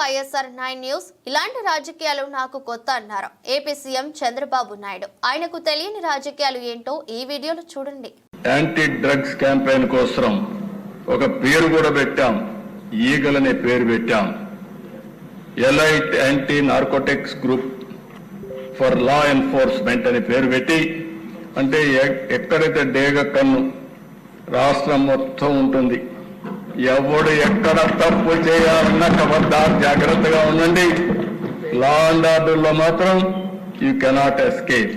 YSR 9 news. ఇలాంటి రాజకీయాలు నాకు కొత్త అన్నారు ఏపీ సీఎం చంద్రబాబు నాయుడు. ఆయనకు తెలియని రాజకీయాలు ఏంటో ఈ వీడియోలో చూడండి. యాంటీ డ్రగ్స్ క్యాంపెయిన్ కోసం ఒక పేరు కూడా పెట్టాం, ఈగలనే పేరు పెట్టాం. Elite anti narcotics group for law enforcement అని పేరు పెట్టి, అంటే ఎక్కడైతే డేగ కన్ను రాష్ట్రం మొత్తం ఉంటుంది, ఎవడు ఎక్కడ తప్పు చేయాలన్నా ఖబర్దార్ జాగ్రత్తగా ఉండండి. లా అండ్ ఆర్డర్లో మాత్రం యూ కెనాట్ ఎస్కేప్.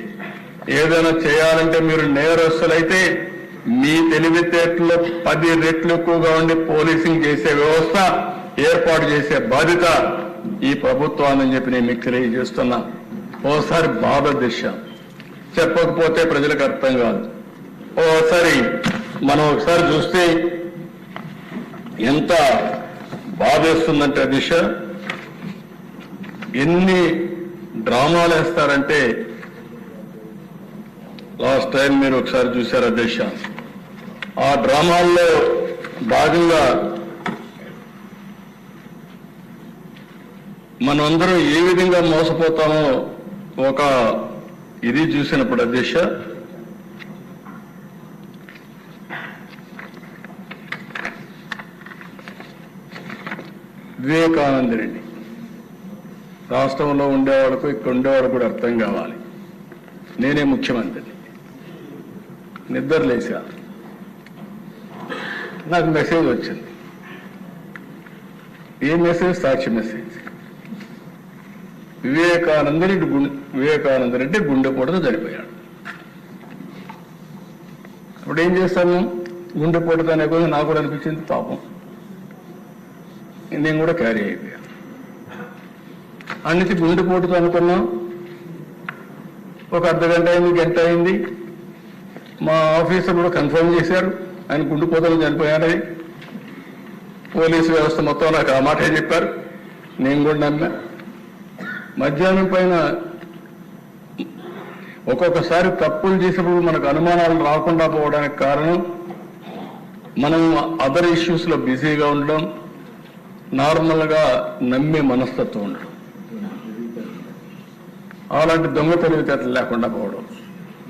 ఏదైనా చేయాలంటే మీరు నేరస్తులైతే మీ తెలివితేటలో 10 రెట్లు ఎక్కువగా ఉండి పోలీసింగ్ చేసే వ్యవస్థ ఏర్పాటు చేసే బాధ్యత ఈ ప్రభుత్వాన్ని చెప్పి నేను మీకు తెలియజేస్తున్నా. ఓసారి బాధ దిశ చెప్పకపోతే ప్రజలకు అర్థం కాదు. ఓసారి మనం ఒకసారి చూస్తే ఎంత బాధేస్తుందంటే దిశ, ఎన్ని డ్రామాలు వేస్తారంటే, లాస్ట్ టైం మీరు ఒకసారి చూశారు దిశ. ఆ డ్రామాల్లో భాగంగా మనందరం ఏ విధంగా మోసపోతామో ఒక ఇది చూసినప్పుడు దిశ, వివేకానంద రెడ్డి రాష్ట్రంలో ఉండేవాళ్ళకు ఇక్కడ ఉండేవాడు కూడా అర్థం కావాలి. నేనే ముఖ్యమంత్రి, నిద్రలేసా, నాకు మెసేజ్ వచ్చింది. ఏ మెసేజ్? సాక్షి మెసేజ్. వివేకానంద రెడ్డి గుండెపోటుతో చనిపోయాడు. అప్పుడు ఏం చేస్తాను, గుండెపోటుతో అనే కోసం నాకు కూడా అనిపించింది, పాపం నేను కూడా క్యారీ అయిపోయాను. అన్నిటి గుండెపోటుతో అనుకున్నాం. ఒక అర్ధగంట అయింది, గంట అయింది, మా ఆఫీసర్ కూడా కన్ఫర్మ్ చేశారు ఆయన గుండెపోటుతో చనిపోయాడని. పోలీసు వ్యవస్థ మొత్తం నాకు ఆ మాటే చెప్పారు, నేను కూడా నమ్మా. మధ్యాహ్నం పైన ఒక్కొక్కసారి తప్పులు చేసినప్పుడు మనకు అనుమానాలు రాకుండా పోవడానికి కారణం మనం అదర్ ఇష్యూస్లో బిజీగా ఉండడం, నార్మల్గా నమ్మే మనస్తత్వం ఉండడం, అలాంటి దొంగ తెలివితేటలు లేకుండా పోవడం.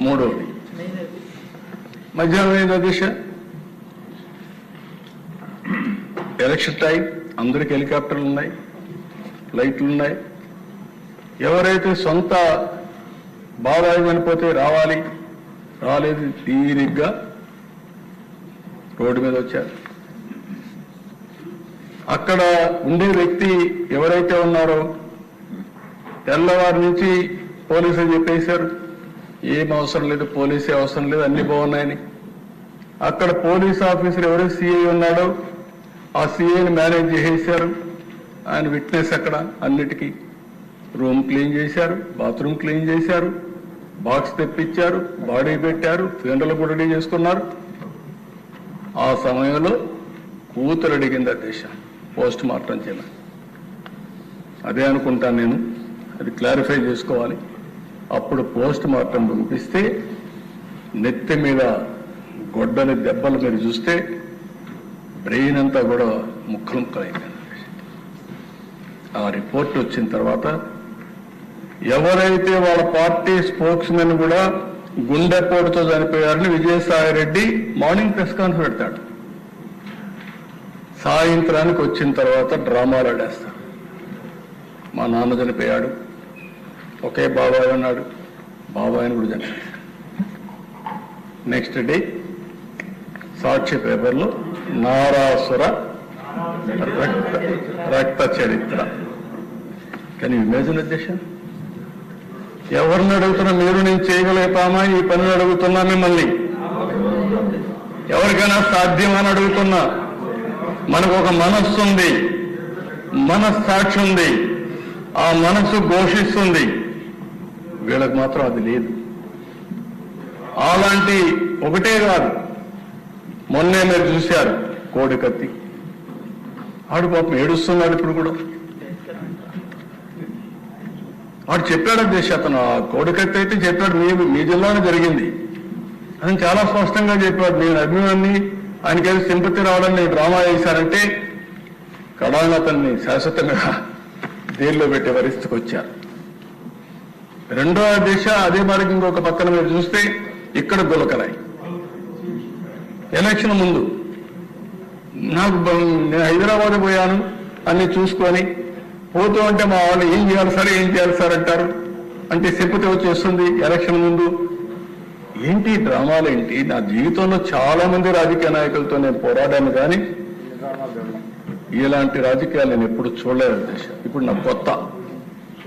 మూడవది, మధ్యాహ్నం అయిన దిశ ఎలక్షన్ టైం, అందరికి హెలికాప్టర్లు ఉన్నాయి, ఫ్లైట్లు ఉన్నాయి. ఎవరైతే సొంత బాధాయం అనిపోతే రావాలి, రాలేదు, తీరిగ్గా రోడ్డు మీద వచ్చారు. అక్కడ ఉండే వ్యక్తి ఎవరైతే ఉన్నారో తెల్లవారి నుంచి పోలీసులు చెప్పేశారు, ఏం అవసరం లేదు, పోలీసే అవసరం లేదు, అన్ని బాగున్నాయని. అక్కడ పోలీస్ ఆఫీసర్ ఎవరు సిఐ ఉన్నాడో ఆ సిఐని మేనేజ్ చేసేశారు. ఆయన విట్నెస్ అక్కడ అన్నిటికీ. రూమ్ క్లీన్ చేశారు, బాత్రూమ్ క్లీన్ చేశారు, బాక్స్ తెప్పించారు, బాడీ పెట్టారు, ఫ్యూనరల్ కూడా రెడీ చేసుకున్నారు. ఆ సమయంలో కూతురు అడిగింది ఆ దేశం పోస్ట్ మార్టం చేయాలి. అదే అనుకుంటాను నేను, అది క్లారిఫై చేసుకోవాలి. అప్పుడు పోస్ట్ మార్టం పంపిస్తే నెత్తి మీద గొడ్డలి దెబ్బలు మీరు చూస్తే బ్రెయిన్ అంతా కూడా ముక్కలు ముక్కలైంది. ఆ రిపోర్ట్ వచ్చిన తర్వాత ఎవరైతే వాళ్ళ పార్టీ స్పోక్స్ మెన్ కూడా గుండెపోటుతో చనిపోయారని Vijayasai Reddy morning press conference పెడతాడు. సాయంత్రానికి వచ్చిన తర్వాత డ్రామాలు ఆడేస్తాడు. మా నాన్న చనిపోయాడు, ఒకే బాబాయ్ ఉన్నాడు, బాబాయ్ని కూడా చనిపోయాడు. నెక్స్ట్ డే సాక్షి పేపర్లో నారాసుర రక్త చరిత్ర. కానీ ఇమేజిన్ ఉద్దేశం, ఎవరిని అడుగుతున్నా మీరు, నేను చేయగలుగుతామా ఈ పనిని అడుగుతున్నా మిమ్మల్ని, ఎవరికైనా సాధ్యమని అడుగుతున్నా. మనకు ఒక మనస్సు ఉంది, మనస్సాక్షి ఉంది, ఆ మనస్సు ఘోషిస్తుంది. వీళ్ళకి మాత్రం అది లేదు. అలాంటి ఒకటే కాదు, మొన్నే మీరు చూశారు కోడికత్తి, ఆడు పాపం ఏడుస్తున్నాడు ఇప్పుడు కూడా. వాడు చెప్పాడు దేశ, అతను ఆ కోడికత్తి అయితే చెప్పాడు, మీ జిల్లాలో జరిగింది అని చాలా స్పష్టంగా చెప్పాడు. నేను అభిమాన్ని, ఆయనకేదో సింపతి రావడం నేను డ్రామా చేశానంటే కడాన అతన్ని శాశ్వతంగా జైల్లో పెట్టే పరిస్థితికి వచ్చారు. రెండో దిశ అదే మరి ఇంకొక పక్కన మీరు చూస్తే ఇక్కడ గులకరాయి. ఎలక్షన్ ముందు నేను హైదరాబాద్ పోయాను అన్ని చూసుకొని పోతూ ఉంటే మా వాళ్ళు ఏం చేయాలి సార్ అంటారు. అంటే సింపతి వచ్చేస్తుంది ఎలక్షన్ ముందు. ఏంటి డ్రామాలు ఏంటి? నా జీవితంలో చాలా మంది రాజకీయ నాయకులతో నేను పోరాడాను, కానీ ఇలాంటి రాజకీయాలు నేను ఎప్పుడు చూడలేదు. ఇప్పుడు నాకు కొత్త.